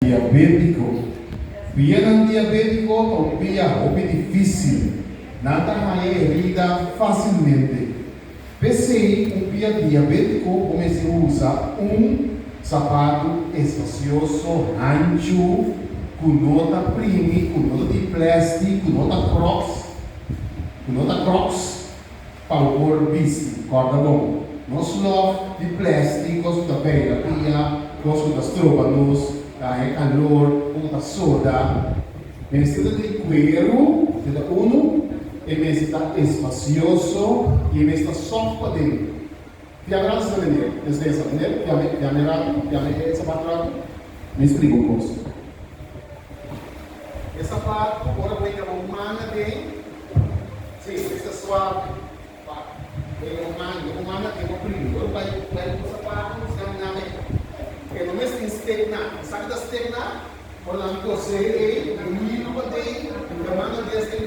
diabético. Pia ng diabético o pia o difícil. Nada mais herida facilmente. Pensei, um pia diabético comecei a usar sapato espacioso, ancho, com nota primi, com nota de plástico, com nota crocs, para o corpo visto, corda bom. Não só de plástico, gosto da pele, pia, gosto das trôbanos, da calor, ou da soda. Necessita de cuero, de uno, e necessita espacioso, e necessita soft para dentro. Piamerado se vender, desde essa maneira, piamerado, sapato, me explico um pouco. Esse sapato, agora vou ter uma humana bem, sim, esse é suave, tem uma tem uma prima, agora vai com o sapato, se não nada, porque não mesmo tem step na, sabe da step na? Por exemplo, você, ele, para dentro, a humana desse,